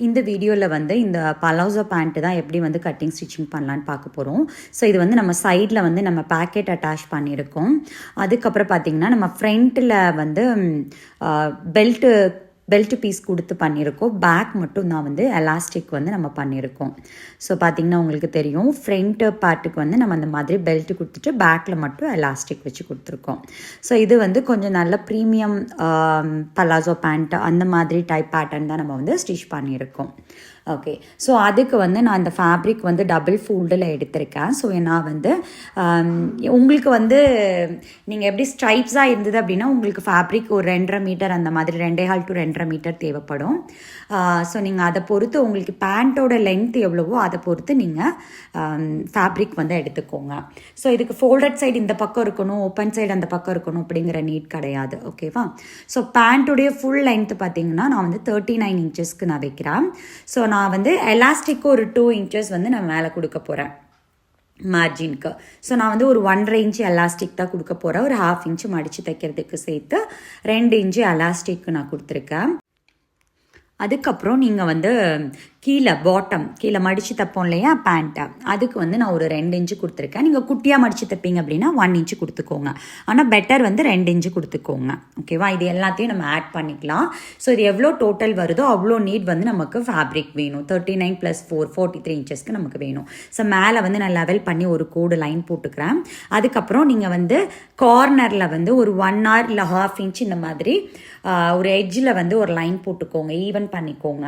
இந்த வீடியோவில் வந்து இந்த பலாசோ பேண்ட்டு தான் எப்படி வந்து கட்டிங் ஸ்டிச்சிங் பண்ணலான்னு பார்க்க போகிறோம். ஸோ இது வந்து நம்ம சைடில் வந்து நம்ம பேக்கெட் அட்டாச் பண்ணியிருக்கோம். அதுக்கப்புறம் பார்த்திங்கன்னா நம்ம ஃப்ரண்ட்டில் வந்து பெல்ட் பீஸ் கொடுத்து பண்ணியிருக்கோம். பேக் மட்டும் தான் வந்து எலாஸ்டிக் வந்து நம்ம பண்ணியிருக்கோம். ஸோ பார்த்திங்கன்னா உங்களுக்கு தெரியும், ஃப்ரண்ட் பார்ட்டுக்கு வந்து நம்ம அந்த மாதிரி பெல்ட் கொடுத்துட்டு பேக்கில் மட்டும் எலாஸ்டிக் வச்சு கொடுத்துருக்கோம். ஸோ இது வந்து கொஞ்சம் நல்ல ப்ரீமியம் பலாசோ பேண்ட் அந்த மாதிரி டைப் பேட்டர்ன் தான் நம்ம வந்து ஸ்டிச் பண்ணியிருக்கோம். ஓகே, ஸோ அதுக்கு வந்து நான் இந்த ஃபேப்ரிக் வந்து டபுள் ஃபோல்டில் எடுத்திருக்கேன். ஸோ நான் வந்து உங்களுக்கு வந்து நீங்கள் எப்படி ஸ்ட்ரைப்ஸாக இருந்தது அப்படின்னா உங்களுக்கு ஃபேப்ரிக் ஒரு 2.5 மீட்டர் அந்த மாதிரி 2.5 to 2.5 மீட்டர் தேவைப்படும். ஸோ நீங்கள் அதை பொறுத்து உங்களுக்கு பேண்ட்டோட லென்த் எவ்வளவோ அதை பொறுத்து நீங்கள் ஃபேப்ரிக் வந்து எடுத்துக்கோங்க. ஸோ இதுக்கு ஃபோல்டட் சைடு இந்த பக்கம் இருக்கணும், ஓப்பன் சைடு அந்த பக்கம் இருக்கணும் அப்படிங்கிற நீட் கிடையாது. ஓகேவா? ஸோ பேண்ட்டுடைய ஃபுல் லென்த் பார்த்தீங்கன்னா நான் வந்து 39 இன்ச்சஸ்க்கு நான் வைக்கிறேன். ஸோ நான் வந்து எலாஸ்டிக்கு ஒரு 2 இன்ச்சஸ் வந்து நான் மேலே கொடுக்க போகிறேன் மார்ஜினுக்கு. ஸோ நான் வந்து ஒரு 1.5 இன்ச்சு எலாஸ்டிக் தான் கொடுக்க போகிறேன். ஒரு 1/2 இன்ச்சு மடித்து தைக்கிறதுக்கு சேர்த்து 2 இன்ச்சு எலாஸ்டிக் நான் கொடுத்துருக்கேன். அதுக்கப்புறம் நீங்கள் வந்து கீழே மடித்து தைப்போம் இல்லையா பேண்ட்டை, அதுக்கு வந்து நான் ஒரு 2 இன்ச்சு கொடுத்துருக்கேன். நீங்கள் குட்டியாக மடித்து தைப்பீங்க அப்படின்னா 1 இன்ச்சு கொடுத்துக்கோங்க. ஆனால் பெட்டர் வந்து 2 இன்ச்சு கொடுத்துக்கோங்க. ஓகேவா? இது எல்லாத்தையும் நம்ம ஆட் பண்ணிக்கலாம். ஸோ இது எவ்வளோ டோட்டல் வருதோ அவ்வளோ நீட் வந்து நமக்கு ஃபேப்ரிக் வேணும். 39 + 4 43 இன்ச்சஸ்க்கு நமக்கு வேணும். ஸோ மேலே வந்து நான் லெவல் பண்ணி ஒரு கோடு லைன் போட்டுக்கிறேன். அதுக்கப்புறம் நீங்கள் வந்து கார்னரில் வந்து ஒரு 1 hour இல்லை 1/2 இன்ச் இந்த மாதிரி ஒரு எட்ஜில் வந்து ஒரு லைன் போட்டுக்கோங்க, ஈவன் பண்ணிக்கோங்க.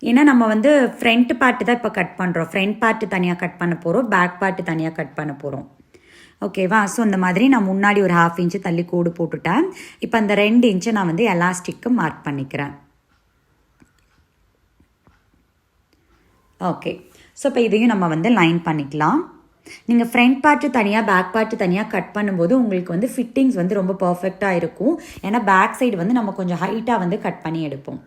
ஏன்னா நம்ம வந்து ஃப்ரண்ட் பார்ட்டு தான் இப்போ கட் பண்ணுறோம். ஃப்ரண்ட் பார்ட்டு தனியாக கட் பண்ண போகிறோம், பேக் பார்ட்டு தனியாக கட் பண்ண போகிறோம். ஓகேவா? ஸோ இந்த மாதிரி நான் முன்னாடி ஒரு 1/2 இன்ச்சு தள்ளி கோடு போட்டுட்டேன். இப்போ அந்த 2 இன்ச்சை நான் வந்து எலாஸ்டிக்கு மார்க் பண்ணிக்கிறேன். ஓகே, ஸோ இப்போ இதையும் நம்ம வந்து லைன் பண்ணிக்கலாம். நீங்கள் ஃப்ரண்ட் பார்ட்டு தனியாக பேக் பார்ட்டு தனியாக கட் பண்ணும்போது உங்களுக்கு வந்து ஃபிட்டிங்ஸ் வந்து ரொம்ப பர்ஃபெக்டாக இருக்கும். ஏன்னா பேக் சைடு வந்து நம்ம கொஞ்சம் ஹைட்டாக வந்து கட் பண்ணி எடுப்போம்.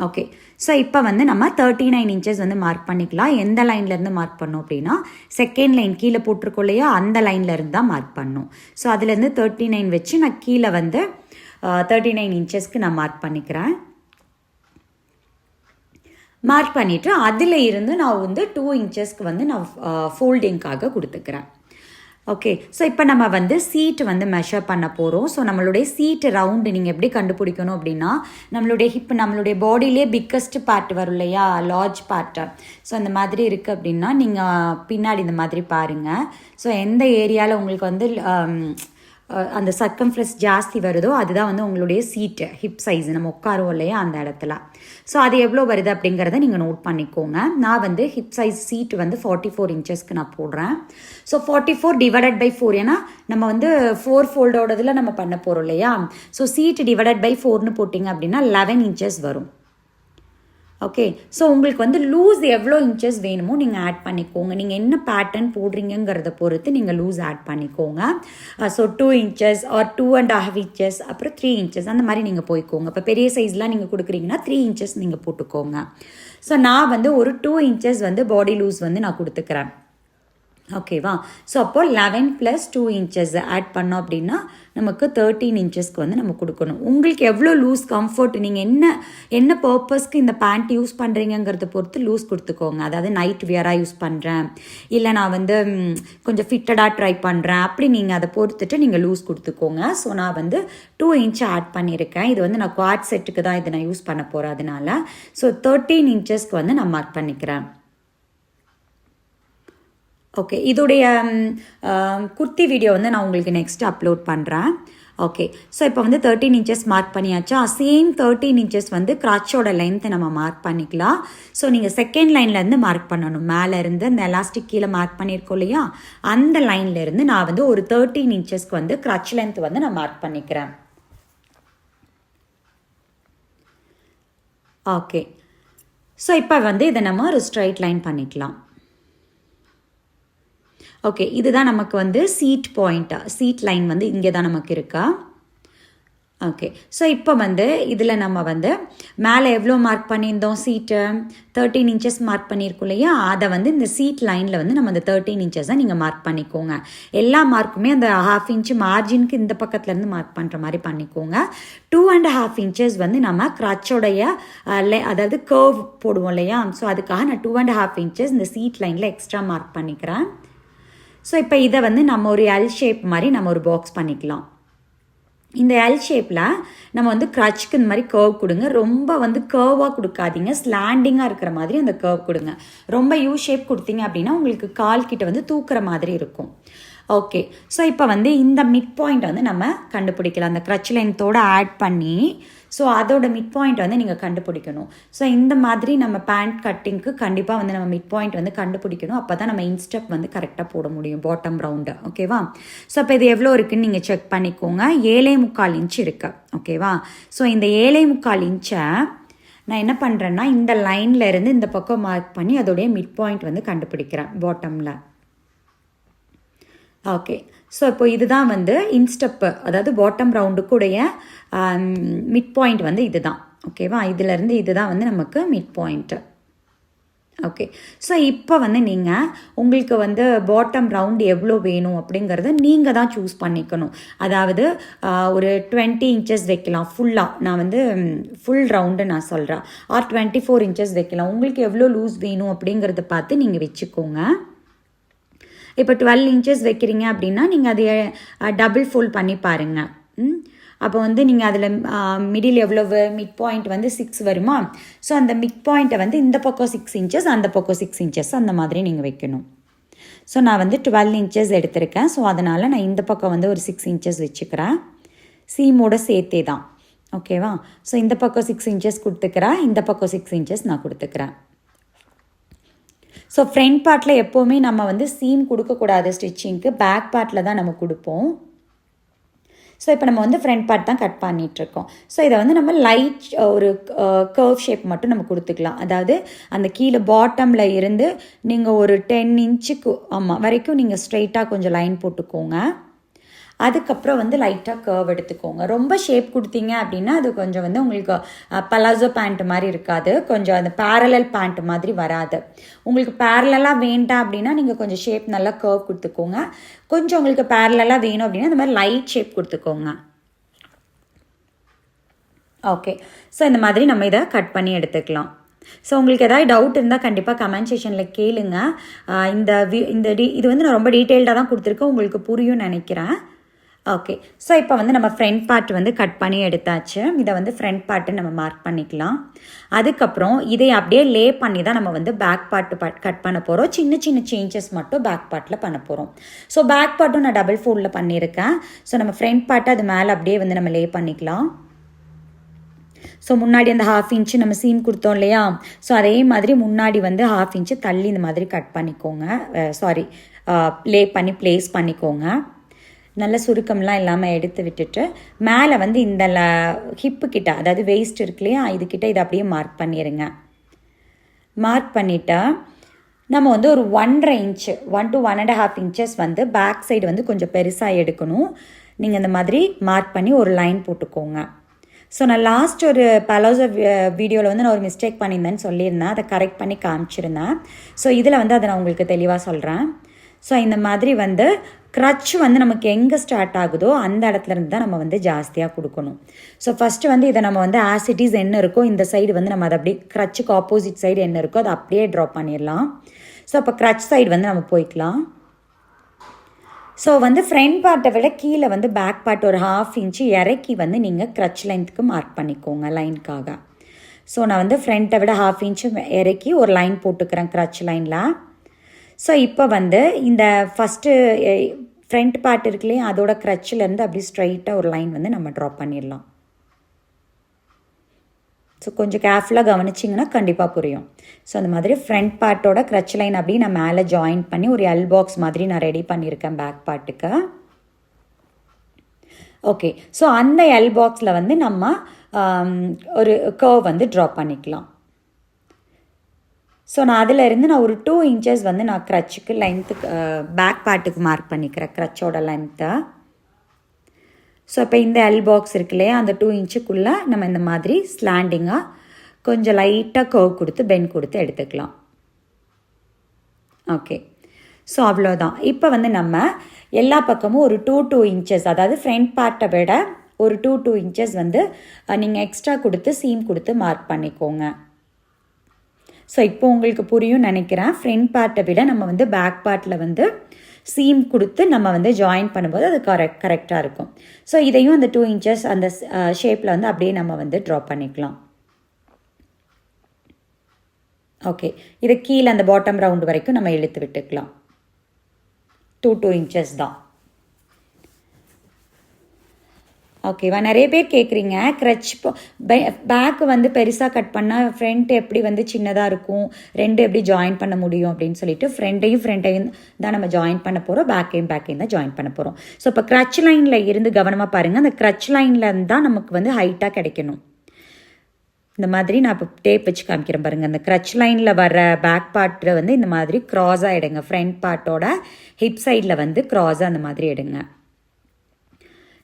ஓகே, ஸோ இப்போ வந்து நம்ம 39 இன்ச்சஸ் வந்து மார்க் பண்ணிக்கலாம். எந்த லைன்லேருந்து மார்க் பண்ணோம் அப்படின்னா செகண்ட் லைன் கீழே போட்டிருக்கோம் இல்லையா, அந்த லைன்லேருந்து தான் மார்க் பண்ணோம். ஸோ அதுலேருந்து 39 வச்சு நான் கீழே வந்து 39 இன்ச்சஸ்க்கு நான் மார்க் பண்ணிக்கிறேன். மார்க் பண்ணிவிட்டு அதில் இருந்து நான் வந்து 2 இன்ச்சஸ்க்கு வந்து நான் ஃபோல்டிங்காக கொடுத்துக்கிறேன். ஓகே, ஸோ இப்போ நம்ம வந்து சீட்டு வந்து மெஷர் பண்ண போகிறோம். ஸோ நம்மளுடைய சீட்டு ரவுண்டு நீங்கள் எப்படி கண்டுபிடிக்கணும் அப்படின்னா நம்மளுடைய ஹிப் நம்மளுடைய பாடியிலே பிக்கஸ்ட் பார்ட் வரும் இல்லையா, லார்ஜ் பார்ட்டு. ஸோ அந்த மாதிரி இருக்குது அப்படின்னா நீங்கள் பின்னாடி இந்த மாதிரி பாருங்கள். ஸோ எந்த ஏரியாவில் உங்களுக்கு வந்து அந்த சர்க்கம்ஃபரன்ஸ் ஜாஸ்தி வருதோ அதுதான் வந்து உங்களுடைய சீட்டு ஹிப் சைஸ் நம்ம உட்காருவோம் இல்லையா அந்த இடத்துல. ஸோ அது எவ்வளோ வருது அப்படிங்கிறத நீங்கள் நோட் பண்ணிக்கோங்க. நான் வந்து ஹிப் சைஸ் சீட்டு வந்து 44 இன்ச்சஸ்க்கு நான் போடுறேன். ஸோ 44 டிவைடட் பை 4, ஏன்னா நம்ம வந்து 4 ஃபோல்டோடதில் நம்ம பண்ண போகிறோம் இல்லையா. ஸோ சீட்டு டிவைடட் பை 4ன்னு போட்டிங்க அப்படின்னா 11 இன்ச்சஸ் வரும். ஓகே, ஸோ உங்களுக்கு வந்து லூஸ் எவ்வளோ இன்ச்சஸ் வேணுமோ நீங்கள் ஆட் பண்ணிக்கோங்க. நீங்கள் என்ன பேட்டர்ன் போடுறீங்கிறத பொறுத்து நீங்கள் லூஸ் ஆட் பண்ணிக்கோங்க. ஸோ 2 இன்ச்சஸ் ஆர் 2.5 இன்ச்சஸ் அப்புறம் 3 இன்ச்சஸ் அந்த மாதிரி நீங்கள் போய்க்கோங்க. இப்போ பெரிய சைஸ்லாம் நீங்கள் கொடுக்குறீங்கன்னா 3 இன்ச்சஸ் நீங்கள் போட்டுக்கோங்க. ஸோ நான் வந்து ஒரு 2 இன்ச்சஸ் வந்து பாடி லூஸ் வந்து நான் கொடுத்துக்கிறேன். ஓகேவா? ஸோ அப்போது 11 + 2 இன்ச்சஸ் ஆட் பண்ணோம் அப்படின்னா நமக்கு 13 இன்ச்சஸ்க்கு வந்து நம்ம கொடுக்கணும். உங்களுக்கு எவ்வளோ லூஸ் கம்ஃபர்ட், நீங்கள் என்ன பர்பஸ்க்கு இந்த பேண்ட் யூஸ் பண்ணுறீங்கிறத பொறுத்து லூஸ் கொடுத்துக்கோங்க. அதாவது நைட் வியராக யூஸ் பண்ணுறேன், இல்லை நான் வந்து கொஞ்சம் ஃபிட்டடாக ட்ரை பண்ணுறேன், அப்படி நீங்கள் அதை பொறுத்துட்டு நீங்கள் லூஸ் கொடுத்துக்கோங்க. ஸோ நான் வந்து 2 இன்ச் ஆட் பண்ணியிருக்கேன். இது வந்து நான் குவாட் செட்டுக்கு தான் இதை நான் யூஸ் பண்ண போகிறேன். அதனால ஸோ 13 இன்ச்சஸ்க்கு வந்து நான் மார்க் பண்ணிக்கிறேன். ஓகே, இதோடைய குர்த்தி வீடியோ வந்து நான் உங்களுக்கு நெக்ஸ்ட் அப்லோட் பண்ணுறேன். ஓகே, ஸோ இப்போ வந்து 13 இன்ச்சஸ் மார்க் பண்ணியாச்சா. சேம் 13 இன்ச்சஸ் வந்து கிராச்சோட லென்த்தை நம்ம மார்க் பண்ணிக்கலாம். ஸோ நீங்கள் செகண்ட் லைன்லேருந்து மார்க் பண்ணணும். மேலே இருந்து இந்த எலாஸ்டிக் கீழே மார்க் பண்ணியிருக்கோம் இல்லையா, அந்த லைன்லேருந்து நான் வந்து ஒரு 13 இன்ச்சஸ்க்கு வந்து கிராச் லென்த் வந்து நான் மார்க் பண்ணிக்கிறேன். ஓகே, ஸோ இப்போ வந்து இதை நம்ம ஒரு ஸ்ட்ரைட் லைன் பண்ணிக்கலாம். ஓகே, இதுதான் நமக்கு வந்து சீட் பாயிண்ட்டாக, சீட் லைன் வந்து இங்கே தான் நமக்கு இருக்கா. ஓகே. ஸோ இப்போ வந்து இதில் நம்ம வந்து மேலே எவ்வளோ மார்க் பண்ணியிருந்தோம் சீட்டு 13 இன்ச்சஸ் மார்க் பண்ணியிருக்கோம் இல்லையா, அதை வந்து இந்த சீட் லைனில் வந்து நம்ம அந்த 13 இன்ச்சஸை நீங்கள் மார்க் பண்ணிக்கோங்க. எல்லா மார்க்குமே அந்த 1/2 இன்ச்சு மார்ஜினுக்கு இந்த பக்கத்துலேருந்து மார்க் பண்ணுற மாதிரி பண்ணிக்கோங்க. 2.5 இன்ச்சஸ் வந்து நம்ம க்ரச்சோடைய அதாவது கர்வ் போடுவோம் இல்லையா, ஸோ அதுக்காக நான் 2.5 இன்ச்சஸ் இந்த சீட் லைனில் எக்ஸ்ட்ரா மார்க் பண்ணிக்கிறேன். ஸோ இப்போ இதை வந்து நம்ம ஒரு எல் ஷேப் மாதிரி நம்ம ஒரு பாக்ஸ் பண்ணிக்கலாம். இந்த எல் ஷேப்பில் நம்ம வந்து க்ரச்சுக்கு இந்த மாதிரி கர்வ் கொடுங்க. ரொம்ப வந்து கர்வாக கொடுக்காதீங்க, ஸ்லாண்டிங்காக இருக்கிற மாதிரி அந்த கர்வ் கொடுங்க. ரொம்ப யூ ஷேப் கொடுத்தீங்க அப்படின்னா உங்களுக்கு கால் கிட்ட வந்து தூக்குற மாதிரி இருக்கும். ஓகே. ஸோ இப்போ வந்து இந்த மிட் பாயிண்ட் வந்து நம்ம கண்டுபிடிக்கலாம். அந்த க்ரச் லென்த்தோடு ஆட் பண்ணி ஸோ அதோட மிட் பாயிண்ட் வந்து நீங்கள் கண்டுபிடிக்கணும். ஸோ இந்த மாதிரி நம்ம பேண்ட் கட்டிங்க்கு கண்டிப்பாக வந்து நம்ம மிட் பாயிண்ட் வந்து கண்டுபிடிக்கணும். அப்போ தான் நம்ம இன்ஸ்டெப் வந்து கரெக்டாக போட முடியும் பாட்டம் ரவுண்டு. ஓகேவா? ஸோ இப்போ இது எவ்வளோ இருக்குதுன்னு நீங்கள் செக் பண்ணிக்கோங்க. 7.25 இன்ச் இருக்கு. ஓகேவா? ஸோ இந்த 7.25 இன்ச்சை நான் என்ன பண்ணுறேன்னா இந்த லைனில் இருந்து இந்த பக்கம் மார்க் பண்ணி அதோடைய மிட் பாயிண்ட் வந்து கண்டுபிடிக்கிறேன் பாட்டமில். ஓகே. ஸோ இப்போ இதுதான் வந்து இன்ஸ்டெப்பு, அதாவது பாட்டம் ரவுண்டுக்குடைய மிட் பாயிண்ட் வந்து இது தான். ஓகேவா? இதிலேருந்து இதுதான் வந்து நமக்கு மிட் பாயிண்ட்டு. ஓகே. ஸோ இப்போ வந்து நீங்கள் உங்களுக்கு வந்து பாட்டம் ரவுண்டு எவ்வளோ வேணும் அப்படிங்கிறத நீங்கள் தான் சூஸ் பண்ணிக்கணும். அதாவது ஒரு 20 இன்ச்சஸ் வைக்கலாம் ஃபுல்லாக. நான் வந்து ஃபுல் ரவுண்டு நான் சொல்கிறேன். ஆர் 24 இன்ச்சஸ் வைக்கலாம். உங்களுக்கு எவ்வளோ லூஸ் வேணும் அப்படிங்கிறத பார்த்து நீங்கள் வச்சுக்கோங்க. இப்போ 12 இன்ச்சஸ் வைக்கிறீங்க அப்படின்னா நீங்கள் அதை டபுள் ஃபோல்ட் பண்ணி பாருங்கள். அப்போ வந்து நீங்கள் அதில் மிடில் எவ்வளவு மிட் பாயிண்ட் வந்து 6 வருமா, ஸோ அந்த மிட் பாயிண்ட்டை வந்து இந்த பக்கம் 6 இன்ச்சஸ் அந்த பக்கம் 6 இன்ச்சஸ் அந்த மாதிரி நீங்கள் வைக்கணும். ஸோ நான் வந்து 12 இன்ச்சஸ் எடுத்திருக்கேன். ஸோ அதனால் நான் இந்த பக்கம் வந்து ஒரு 6 இன்ச்சஸ் வச்சுக்கிறேன். சீமோட சேர்த்தே தான். ஓகேவா? ஸோ இந்த பக்கம் 6 இன்ச்சஸ் கொடுத்துக்கிறேன், இந்த பக்கம் 6 இன்ச்சஸ் நான் கொடுத்துக்கிறேன். ஸோ ஃப்ரண்ட் பார்ட்டில் எப்போவுமே நம்ம வந்து சீம் கொடுக்கக்கூடாது ஸ்டிச்சிங்க்கு, பேக் பார்ட்டில் தான் நம்ம கொடுப்போம். ஸோ இப்போ நம்ம வந்து ஃப்ரண்ட் பார்ட் தான் கட் பண்ணிகிட்ருக்கோம். ஸோ இதை வந்து நம்ம லைட் ஒரு கர்வ் ஷேப் மட்டும் நம்ம கொடுத்துக்கலாம். அதாவது அந்த கீழே பாட்டமில் இருந்து நீங்கள் ஒரு 10 இன்ச்சுக்கு வரைக்கும் நீங்கள் ஸ்ட்ரெயிட்டாக கொஞ்சம் லைன் போட்டுக்கோங்க. அதுக்கப்புறம் வந்து லைட்டாக கர்வ் எடுத்துக்கோங்க. ரொம்ப ஷேப் கொடுத்தீங்க அப்படின்னா அது கொஞ்சம் வந்து உங்களுக்கு பலாசோ பேண்ட் மாதிரி இருக்காது, கொஞ்சம் அந்த பேரலல் பேண்ட் மாதிரி வராது. உங்களுக்கு பேரலாக வேண்டாம் அப்படின்னா நீங்கள் கொஞ்சம் ஷேப் நல்லா கர்வ் கொடுத்துக்கோங்க. கொஞ்சம் உங்களுக்கு பேரலாக வேணும் அப்படின்னா இந்த மாதிரி லைட் ஷேப் கொடுத்துக்கோங்க. ஓகே. ஸோ இந்த மாதிரி நம்ம இதை கட் பண்ணி எடுத்துக்கலாம். ஸோ உங்களுக்கு ஏதாவது டவுட் இருந்தால் கண்டிப்பாக கமெண்ட் செக்ஷனில் கேளுங்க. இது வந்து நான் ரொம்ப டீட்டெயில்டாக தான் கொடுத்துருக்கேன், உங்களுக்கு புரியும்னு நினைக்கிறேன். ஓகே. ஸோ இப்போ வந்து நம்ம ஃப்ரண்ட் பார்ட் வந்து கட் பண்ணி எடுத்தாச்சு. இதை வந்து ஃப்ரண்ட் பார்ட்டு நம்ம மார்க் பண்ணிக்கலாம். அதுக்கப்புறம் இதை அப்படியே லே பண்ணி தான் நம்ம வந்து பேக் பார்ட்டு கட் பண்ண போகிறோம். சின்ன சின்ன சேஞ்சஸ் மட்டும் பேக் பார்ட்டில் பண்ண போகிறோம். ஸோ பேக் பார்ட்டும் நான் டபுள் ஃபோல்டில் பண்ணியிருக்கேன். ஸோ நம்ம ஃப்ரண்ட் பார்ட்டை அது மேலே அப்படியே வந்து நம்ம லே பண்ணிக்கலாம். ஸோ முன்னாடி அந்த 1/2 இன்ச்சு நம்ம சீம் கொடுத்தோம் இல்லையா, ஸோ அதே மாதிரி முன்னாடி வந்து 1/2 இன்ச்சு தள்ளி இந்த மாதிரி கட் பண்ணிக்கோங்க. லே பண்ணி ப்ளேஸ் பண்ணிக்கோங்க. நல்ல சுருக்கம்லாம் இல்லாமல் எடுத்து விட்டுட்டு மேலே வந்து இந்த ஹிப்பு கிட்ட, அதாவது வெயிஸ்ட் இருக்கு இல்லையா, இதுக்கிட்ட இதை அப்படியே மார்க் பண்ணிடுங்க. மார்க் பண்ணிவிட்டா நம்ம வந்து ஒரு 1.5 இன்ச்சு 1 to 1.5 இன்ச்சஸ் வந்து பேக் சைடு வந்து கொஞ்சம் பெருசாக எடுக்கணும். நீங்கள் இந்த மாதிரி மார்க் பண்ணி ஒரு லைன் போட்டுக்கோங்க. ஸோ நான் லாஸ்ட் ஒரு பலாசோ வீடியோவில் வந்து நான் ஒரு மிஸ்டேக் பண்ணியிருந்தேன்னு சொல்லியிருந்தேன், அதை கரெக்ட் பண்ணி காமிச்சிருந்தேன். ஸோ இதில் வந்து அதை நான் உங்களுக்கு தெளிவாக சொல்கிறேன். ஸோ இந்த மாதிரி வந்து க்ரச் வந்து நமக்கு எங்கே ஸ்டார்ட் ஆகுதோ அந்த இடத்துலேருந்து தான் நம்ம வந்து ஜாஸ்தியாக கொடுக்கணும். ஸோ ஃபஸ்ட்டு வந்து இதை நம்ம வந்து ஆசிட்டிஸ் என்ன இருக்கோ இந்த சைடு வந்து நம்ம அதை அப்படியே க்ரச்சுக்கு ஆப்போசிட் சைடு என்ன இருக்கோ அதை அப்படியே ட்ராப் பண்ணிடலாம். ஸோ அப்போ க்ரச் சைடு வந்து நம்ம போய்க்கலாம். ஸோ வந்து ஃப்ரண்ட் பார்ட்டை விட கீழே வந்து பேக் பார்ட் ஒரு 1/2 இன்ச்சு இறக்கி வந்து நீங்கள் க்ரச் லென்த்துக்கு மார்க் பண்ணிக்கோங்க லைனுக்காக. ஸோ நான் வந்து ஃப்ரண்ட்டை விட 1/2 இன்ச்சு இறக்கி ஒரு லைன் போட்டுக்கிறேன் க்ரச் லைனில். ஸோ இப்போ வந்து இந்த ஃபஸ்ட்டு ஃப்ரண்ட் பார்ட் இருக்குல்லையே அதோட க்ரச்சிலேருந்து அப்படி ஸ்ட்ரைட்டாக ஒரு லைன் வந்து நம்ம ட்ராப் பண்ணிடலாம். ஸோ கொஞ்சம் கேர்ஃபுல்லாக கவனிச்சிங்கன்னா கண்டிப்பாக புரியும். ஸோ அந்த மாதிரி ஃப்ரண்ட் பார்ட்டோட க்ரச் லைன் அப்படி நான் மேலே ஜாயின் பண்ணி ஒரு எல் பாக்ஸ் மாதிரி நான் ரெடி பண்ணியிருக்கேன் பேக் பார்ட்டுக்கு. ஓகே. ஸோ அந்த எல் பாக்ஸில் வந்து நம்ம ஒரு கர்வ் வந்து ட்ராப் பண்ணிக்கலாம். ஸோ நான் அதிலிருந்து நான் ஒரு 2 இன்ச்சஸ் வந்து நான் க்ரச்சுக்கு லென்த்துக்கு பேக் பார்ட்டுக்கு மார்க் பண்ணிக்கிறேன் க்ரச்சோட லென்த்தை. ஸோ இப்போ இந்த எல் பாக்ஸ் இருக்கு இல்லையா, அந்த 2 இன்ச்சுக்குள்ளே நம்ம இந்த மாதிரி ஸ்லாண்டிங்காக கொஞ்சம் லைட்டாக கர்வ் கொடுத்து பெண்ட் கொடுத்து எடுத்துக்கலாம். ஓகே, ஸோ அவ்வளோதான். இப்போ வந்து நம்ம எல்லா பக்கமும் ஒரு 2 இன்ச்சஸ், அதாவது ஃப்ரண்ட் பார்ட்டை விட ஒரு 2 இன்ச்சஸ் வந்து நீங்கள் எக்ஸ்ட்ரா கொடுத்து சீம் கொடுத்து மார்க் பண்ணிக்கோங்க. ஸோ இப்போ உங்களுக்கு புரியும் நினைக்கிறேன். ஃப்ரண்ட் பார்ட்டை விட நம்ம வந்து பேக் பார்ட்டில் வந்து சீம் கொடுத்து நம்ம வந்து ஜாயின் பண்ணும்போது அது கரெக்டாக இருக்கும். ஸோ இதையும் அந்த 2 இன்ச்சஸ் அந்த ஷேப்பில் வந்து அப்படியே நம்ம வந்து ட்ரா பண்ணிக்கலாம். ஓகே, இது கீழே அந்த பாட்டம் ரவுண்டு வரைக்கும் நம்ம இழுத்து விட்டுக்கலாம். 2 இன்ச்சஸ் தான். ஓகேவா? நிறைய பேர் கேட்குறீங்க, க்ரச் பேக்கு வந்து பெருசாக கட் பண்ணால் ஃப்ரண்ட் எப்படி வந்து சின்னதாக இருக்கும், ரெண்டு எப்படி ஜாயின் பண்ண முடியும் அப்படின்னு சொல்லிட்டு ஃப்ரண்ட்டையும் தான் நம்ம ஜாயின் பண்ண போகிறோம், பேக்கையும் தான் ஜாயின் பண்ண போகிறோம். ஸோ இப்போ க்ரச் லைனில் இருந்து கவனமாக பாருங்கள். அந்த க்ரச் லைனில் தான் நமக்கு வந்து ஹைட்டாக கிடைக்கணும். இந்த மாதிரி நான் இப்போ டேப் வச்சு காமிக்கிறேன் பாருங்கள். அந்த க்ரச் லைனில் வர பேக் பார்ட்டில் வந்து இந்த மாதிரி க்ராஸாக எடுங்க. ஃப்ரண்ட் பார்ட்டோட ஹிப் சைடில் வந்து க்ராஸாக அந்த மாதிரி எடுங்க.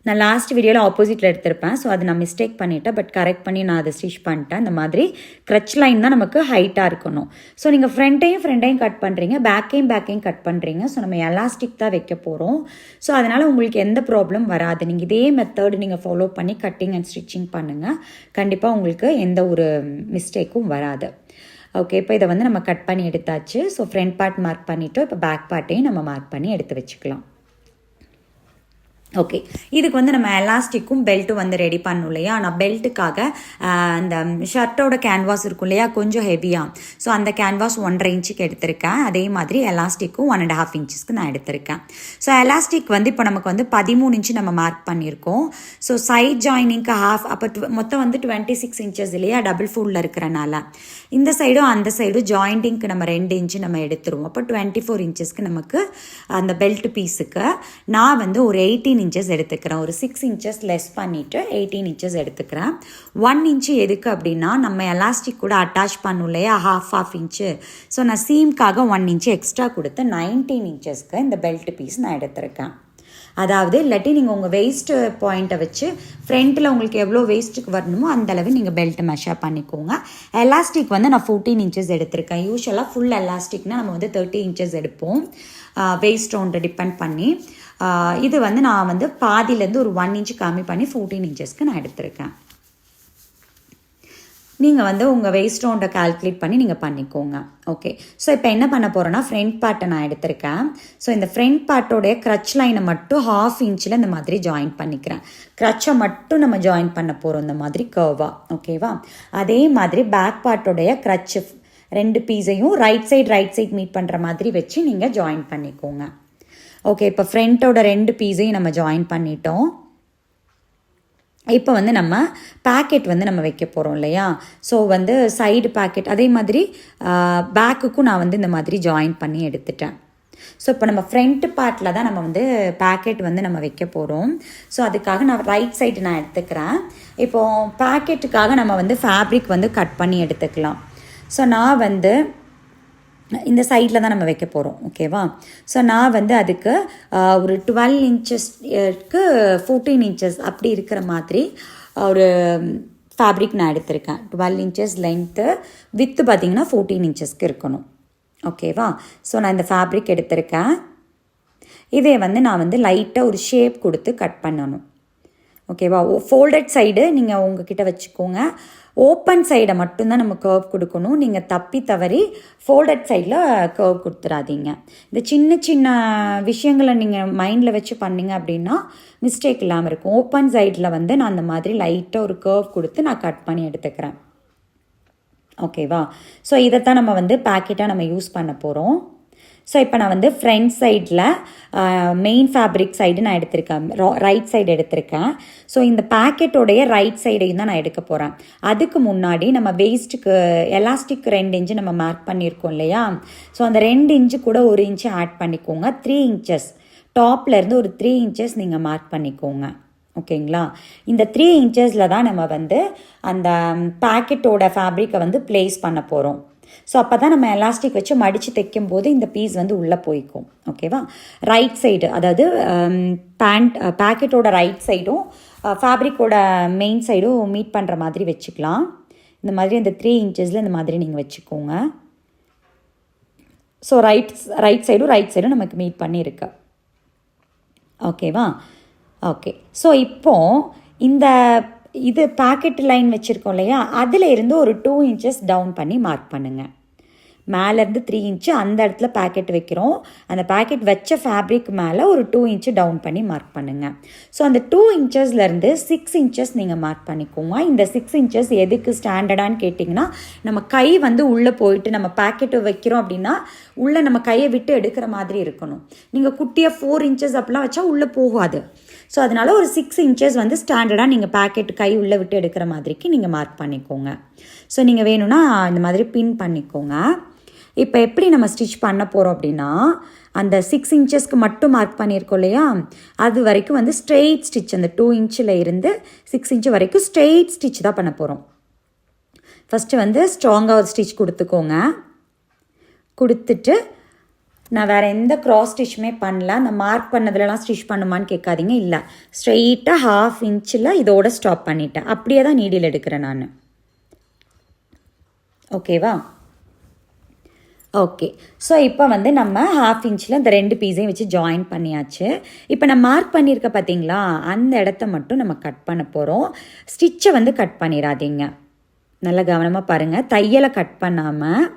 நான் லாஸ்ட் வீடியோவில் ஆப்போசிட்டில் எடுத்திருப்பேன். ஸோ அது நான் மிஸ்டேக் பண்ணிவிட்டேன். பட் கரெக்ட் பண்ணி நான் அதை ஸ்டிச் பண்ணிட்டேன். இந்த மாதிரி க்ரச் லைன் தான் நமக்கு ஹைட்டாக இருக்கணும். ஸோ நீங்கள் ஃப்ரண்ட்டையும் கட் பண்ணுறீங்க, பேக்கையும் கட் பண்ணுறீங்க. ஸோ நம்ம எலாஸ்டிக் தான் வைக்க போகிறோம். ஸோ அதனால் உங்களுக்கு எந்த ப்ராப்ளம் வராது. நீங்கள் இதே மெத்தட் நீங்கள் ஃபாலோ பண்ணி கட்டிங் அண்ட் ஸ்டிச்சிங் பண்ணுங்கள். கண்டிப்பாக உங்களுக்கு எந்த ஒரு மிஸ்டேக்கும் வராது. ஓகே, இப்போ இதை வந்து நம்ம கட் பண்ணி எடுத்தாச்சு. ஸோ ஃப்ரண்ட் பார்ட் மார்க் பண்ணிவிட்டோம். இப்போ பேக் பார்ட்டையும் நம்ம மார்க் பண்ணி எடுத்து வச்சுக்கலாம். ஓகே, இதுக்கு வந்து நம்ம எலாஸ்டிக்கும் பெல்ட்டும் வந்து ரெடி பண்ணணும் இல்லையா. நான் பெல்ட்டுக்காக அந்த ஷர்ட்டோட கேன்வாஸ் இருக்கும் இல்லையா, கொஞ்சம் ஹெவியாக. ஸோ அந்த கேன்வாஸ் 1.5 இன்ச்சுக்கு எடுத்திருக்கேன். அதே மாதிரி எலாஸ்டிக்கும் 1.5 இன்ச்சஸ்க்கு நான் எடுத்திருக்கேன். ஸோ எலாஸ்டிக் வந்து இப்போ நமக்கு வந்து 13 இன்ச்சு நம்ம மார்க் பண்ணியிருக்கோம். ஸோ சைட் ஜாயினிங்க்கு ஹாஃப், அப்போ மொத்தம் வந்து 26 இன்ச்சஸ் இல்லையா, டபுள் ஃபோல்டில் இருக்கிறனால இந்த சைடும் அந்த சைடும் ஜாயிண்டிங்க்கு நம்ம 2 இன்ச்சு நம்ம எடுத்துருவோம். அப்போ 24 இன்ச்சஸ்க்கு நமக்கு அந்த பெல்ட் பீஸுக்கு நான் வந்து ஒரு 18 இன்ச்சஸ் எடுத்துக்கிறேன். ஒரு 6 இன்ச்சஸ் லெஸ் பண்ணிவிட்டு 18 இன்ச்சஸ் எடுத்துக்கிறேன். 1 இன்ச்சு எதுக்கு அப்படின்னா நம்ம எலாஸ்டிக் கூட அட்டாச் பண்ணும் இல்லையா, ஹாஃப் இன்ச்சு. ஸோ நான் சீம்காக 1 இன்ச்சு எக்ஸ்ட்ரா கொடுத்து 19 இன்ச்சஸ்க்கு இந்த பெல்ட் பீஸ் நான் எடுத்திருக்கேன். அதாவது இல்லாட்டி நீங்கள் உங்கள் வெயிஸ்ட்டு பாயிண்ட்டை வச்சு ஃப்ரண்ட்டில் உங்களுக்கு எவ்வளோ வெயிஸ்ட்டுக்கு வரணுமோ அந்தளவு நீங்கள் பெல்ட் மெஷர் பண்ணிக்கோங்க. எலாஸ்டிக் வந்து நான் 14 இன்ச்சஸ் எடுத்திருக்கேன். யூஸ்வலாக ஃபுல் எலாஸ்டிக்னால் நம்ம வந்து 30 இன்ச்சஸ் எடுப்போம், வெயிஸ்ட் ரவுண்டை டிபெண்ட் பண்ணி. இது வந்து நான் வந்து பாதியிலேருந்து ஒரு 1 இன்ச்சு கம்மி பண்ணி 14 இன்ச்சஸ்க்கு நான் எடுத்திருக்கேன். நீங்கள் வந்து உங்கள் வெயிஸ்ட் ரவுண்டை கால்குலேட் பண்ணி நீங்கள் பண்ணிக்கோங்க. ஓகே, ஸோ இப்போ என்ன பண்ண போகிறேன்னா ஃப்ரண்ட் பார்ட்டை நான் எடுத்திருக்கேன். ஸோ இந்த ஃப்ரண்ட் பார்ட்டோடைய க்ரச் லைனை மட்டும் 1/2 இன்ச்சில் இந்த மாதிரி ஜாயின் பண்ணிக்கிறேன். க்ரச்சை மட்டும் நம்ம ஜாயின் பண்ண போகிறோம் இந்த மாதிரி கர்வாக. ஓகேவா? அதே மாதிரி பேக் பார்ட்டோடைய க்ரச்சு 2 பீஸையும் ரைட் சைட் மீட் பண்ணுற மாதிரி வச்சு நீங்கள் ஜாயின் பண்ணிக்கோங்க. ஓகே, இப்போ ஃப்ரண்ட்டோட 2 பீஸையும் நம்ம ஜாயின் பண்ணிட்டோம். இப்போ வந்து நம்ம பேக்கெட் வந்து நம்ம வைக்க போகிறோம் இல்லையா. ஸோ வந்து சைடு பேக்கெட் அதே மாதிரி பேக்குக்கும் நான் வந்து இந்த மாதிரி ஜாயின் பண்ணி எடுத்துட்டேன். ஸோ இப்போ நம்ம ஃப்ரண்ட் பார்ட்டில் தான் நம்ம வந்து பேக்கெட் வந்து நம்ம வைக்க போகிறோம். ஸோ அதுக்காக நான் ரைட் சைடு நான் எடுத்துக்கிறேன். இப்போது பேக்கெட்டுக்காக நம்ம வந்து ஃபேப்ரிக் வந்து கட் பண்ணி எடுத்துக்கலாம். ஸோ நான் வந்து இந்த சைடில் தான் நம்ம வைக்க போகிறோம். ஓகேவா? ஸோ நான் வந்து அதுக்கு ஒரு 12 இன்ச்சஸ்க்கு 14 இன்ச்சஸ் அப்படி இருக்கிற மாதிரி ஒரு ஃபேப்ரிக் நான் எடுத்திருக்கேன். 12 இன்ச்சஸ் லென்த்து, வித்து பார்த்திங்கன்னா 14 இன்ச்சஸ்க்கு இருக்கணும். ஓகேவா? ஸோ நான் இந்த ஃபேப்ரிக் எடுத்திருக்கேன். இதே வந்து நான் வந்து லைட்டாக ஒரு ஷேப் கொடுத்து கட் பண்ணணும். ஓகேவா? ஃபோல்டட் சைடு நீங்கள் உங்ககிட்ட வச்சுக்கோங்க. ஓப்பன் சைடை மட்டும்தான் நம்ம கர்வ் கொடுக்கணும். நீங்கள் தவறி ஃபோல்டட் சைடில் கர்வ் கொடுத்துடாதீங்க. இந்த சின்ன சின்ன விஷயங்களை நீங்கள் மைண்டில் வச்சு பண்ணிங்க அப்படின்னா மிஸ்டேக் இல்லாமல் இருக்கும். ஓப்பன் சைடில் வந்து நான் அந்த மாதிரி லைட்டாக ஒரு கர்வ் கொடுத்து நான் கட் பண்ணி எடுத்துக்கிறேன். ஓகேவா? ஸோ இதைத்தான் நம்ம வந்து பேக்கெட்டாக நம்ம யூஸ் பண்ண போகிறோம். ஸோ இப்போ நான் வந்து ஃப்ரண்ட் சைடில் மெயின் ஃபேப்ரிக் சைடு நான் எடுத்திருக்கேன், ரைட் சைடு எடுத்திருக்கேன். ஸோ இந்த பேக்கெட்டோடைய ரைட் சைடையும் தான் நான் எடுக்க போகிறேன். அதுக்கு முன்னாடி நம்ம வேஸ்ட்டுக்கு எலாஸ்டிக் 2 இன்ச்சு நம்ம மார்க் பண்ணியிருக்கோம் இல்லையா. ஸோ அந்த 2 இன்ச்சு கூட 1 இன்ச்சு ஆட் பண்ணிக்கோங்க. 3 இன்ச்சஸ் டாப்லேருந்து ஒரு 3 இன்ச்சஸ் நீங்கள் மார்க் பண்ணிக்கோங்க. ஓகேங்களா? இந்த 3 இன்ச்சஸில் தான் நம்ம வந்து அந்த பேக்கெட்டோட ஃபேப்ரிக்கை வந்து ப்ளேஸ் பண்ண போகிறோம். ஸோ அப்போ தான் நம்ம எலாஸ்டிக் வச்சு மடித்து தைக்கும் போது இந்த பீஸ் வந்து உள்ளே போய்க்கும். ஓகேவா? ரைட் சைடு, அதாவது பேக்கெட்டோட ரைட் சைடும் ஃபேப்ரிக்கோட மெயின் சைடும் மீட் பண்ணுற மாதிரி வச்சுக்கலாம். இந்த மாதிரி அந்த 3 இன்ச்சஸில் இந்த மாதிரி நீங்கள் வச்சுக்கோங்க. ஸோ ரைட் சைடும் நமக்கு மீட் பண்ணியிருக்கு. ஓகேவா? ஓகே. ஸோ இப்போது இந்த பேக்கெட் லைன் வச்சுருக்கோம் இல்லையா, அதில் இருந்து ஒரு 2 இன்ச்சஸ் டவுன் பண்ணி மார்க் பண்ணுங்கள். மேலேருந்து 3 இன்ச்சு அந்த இடத்துல பேக்கெட் வைக்கிறோம். அந்த பேக்கெட் வச்ச ஃபேப்ரிக் மேலே ஒரு 2 இன்ச்சு டவுன் பண்ணி மார்க் பண்ணுங்கள். ஸோ அந்த 2 இன்ச்சஸ்லேருந்து 6 இன்ச்சஸ் நீங்கள் மார்க் பண்ணிக்கோங்க. இந்த 6 இன்ச்சஸ் எதுக்கு ஸ்டாண்டர்டான்னு கேட்டிங்கன்னா, நம்ம கை வந்து உள்ளே போயிட்டு நம்ம பேக்கெட்டு வைக்கிறோம் அப்படின்னா உள்ளே நம்ம கையை விட்டு எடுக்கிற மாதிரி இருக்கணும். நீங்கள் குட்டியாக 4 இன்ச்சஸ் அப்படிலாம் வச்சா உள்ளே போகாது. ஸோ அதனால் ஒரு 6 இன்ச்சஸ் வந்து ஸ்டாண்டர்டாக நீங்கள் பேக்கெட் கை உள்ளே விட்டு எடுக்கிற மாதிரிக்கு நீங்கள் மார்க் பண்ணிக்கோங்க. ஸோ நீங்கள் வேணும்னா இந்த மாதிரி பின் பண்ணிக்கோங்க. இப்போ எப்படி நம்ம ஸ்டிச் பண்ண போகிறோம் அப்படின்னா, அந்த 6 இன்ச்சஸ்க்கு மட்டும் மார்க் பண்ணியிருக்கோம் இல்லையா, அது வரைக்கும் வந்து ஸ்ட்ரெயிட் ஸ்டிச், அந்த 2 இன்ச்சில் இருந்து 6 இன்ச்சு வரைக்கும் ஸ்ட்ரெயிட் ஸ்டிச் தான் பண்ண போகிறோம். ஃபஸ்ட்டு வந்து ஸ்ட்ராங்காக ஒரு ஸ்டிச் கொடுத்துக்கோங்க. கொடுத்துட்டு நான் வேறு எந்த க்ராஸ் ஸ்டிச்சுமே பண்ணல. அந்த மார்க் பண்ணதுலலாம் ஸ்டிச் பண்ணுமான்னு கேட்காதீங்க. இல்லை, ஸ்ட்ரெயிட்டாக 1/2 இன்ச்சில் இதோட ஸ்டாப் பண்ணிட்டேன். அப்படியே தான் நீடில் எடுக்கிறேன் நான். ஓகேவா? ஓகே. ஸோ இப்போ வந்து நம்ம 1/2 இன்ச்சில் இந்த 2 பீஸையும் வச்சு ஜாயின் பண்ணியாச்சு. இப்போ நான் மார்க் பண்ணியிருக்க பார்த்தீங்களா, அந்த இடத்த மட்டும் நம்ம கட் பண்ண போகிறோம். ஸ்டிச்சை வந்து கட் பண்ணிடாதீங்க. நல்லா கவனமாக பாருங்கள். தையலை கட் பண்ணாமல்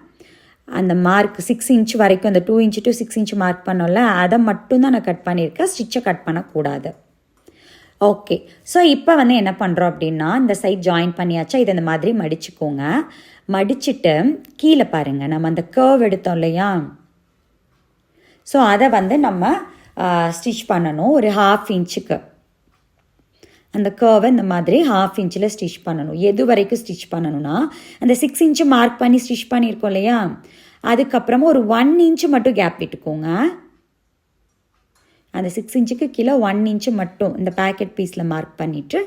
அந்த மார்க் 6 இன்ச் வரைக்கும், அந்த 2 இன்ச்சு டு 6 இன்ச் மார்க் பண்ணோம்ல, அதை மட்டும்தான் நான் கட் பண்ணியிருக்கேன். ஸ்டிச்சை கட் பண்ணக்கூடாது. ஓகே. ஸோ இப்போ வந்து என்ன பண்ணுறோம் அப்படின்னா, இந்த சைட் ஜாயின் பண்ணியாச்சா, இதை இந்த மாதிரி மடிச்சுக்கோங்க. மடிச்சுட்டு கீழே பாருங்கள், நம்ம அந்த கர்வ் எடுத்தோம் இல்லையா, ஸோ அதை வந்து நம்ம ஸ்டிச் பண்ணணும். ஒரு 1/2 இன்ச்சுக்கு அந்த கர்வை இந்த மாதிரி 1/2 இன்ச்சில் ஸ்டிச் பண்ணணும். எது வரைக்கும் ஸ்டிச் பண்ணணும்னா, அந்த 6 இன்ச்சு மார்க் பண்ணி ஸ்டிச் பண்ணியிருக்கோம் இல்லையா, அதுக்கப்புறமா ஒரு 1 இன்ச்சு மட்டும் கேப் விட்டுக்கோங்க. அந்த 6 இன்ச்சுக்கு கீழே 1 இன்ச்சு மட்டும் இந்த பேக்கெட் பீஸில் மார்க் பண்ணிவிட்டு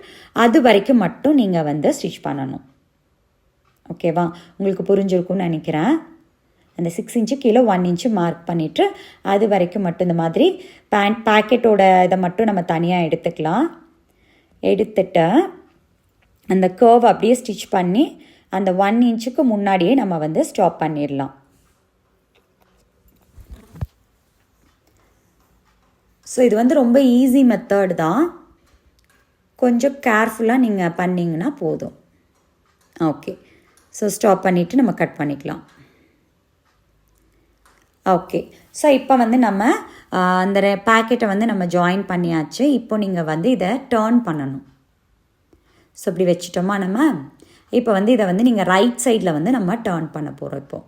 அது வரைக்கும் மட்டும் நீங்கள் வந்து ஸ்டிச் பண்ணணும். ஓகேவா? உங்களுக்கு புரிஞ்சிருக்கும்னு நினைக்கிறேன். அந்த 6 இன்ச்சு கீழே 1 இன்ச்சு மார்க் பண்ணிவிட்டு அது வரைக்கும் மட்டும் இந்த மாதிரி பேக்கெட்டோட இதை மட்டும் நம்ம தனியாக எடுத்துக்கலாம். எடுத்துட்டு அந்த கர்வ் அப்படியே ஸ்டிச் பண்ணி அந்த 1 இன்ச்சுக்கு முன்னாடியே நம்ம வந்து ஸ்டாப் பண்ணிடலாம். ஸோ இது வந்து ரொம்ப ஈஸி மெத்தட் தான். கொஞ்சம் கேர்ஃபுல்லாக நீங்கள் பண்ணிங்கன்னா போதும். ஓகே. ஸோ ஸ்டாப் பண்ணிவிட்டு நம்ம கட் பண்ணிக்கலாம். ஓகே. ஸோ இப்போ வந்து நம்ம அந்த பேக்கெட்டை வந்து நம்ம ஜாயின் பண்ணியாச்சு. இப்போ நீங்கள் வந்து இதை டர்ன் பண்ணணும். ஸோ இப்படி வச்சுட்டோமா நம்ம. இப்போ வந்து இதை வந்து நீங்கள் ரைட் சைடில் வந்து நம்ம டர்ன் பண்ண போகிறோம். இப்போது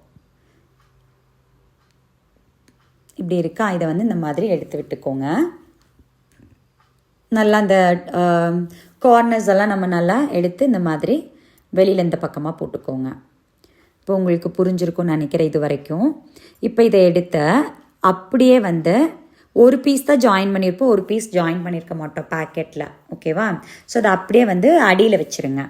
இப்படி இருக்கா, இதை வந்து இந்த மாதிரி எடுத்து விட்டுக்கோங்க. நல்லா அந்த கார்னர்ஸ் எல்லாம் நம்ம நல்லா எடுத்து இந்த மாதிரி வெளியில் இந்த பக்கமாக போட்டுக்கோங்க. இப்போ உங்களுக்கு புரிஞ்சிருக்கும்னு நினைக்கிறேன் இது வரைக்கும். இப்போ இதை எடுத்து அப்படியே வந்து ஒரு பீஸ் தான் ஜாயின் பண்ணியிருப்போம், ஒரு பீஸ் ஜாயின் பண்ணியிருக்க மாட்டோம் பேக்கெட்டில். ஓகேவா? ஸோ அதை அப்படியே வந்து அடியில் வச்சுருங்க.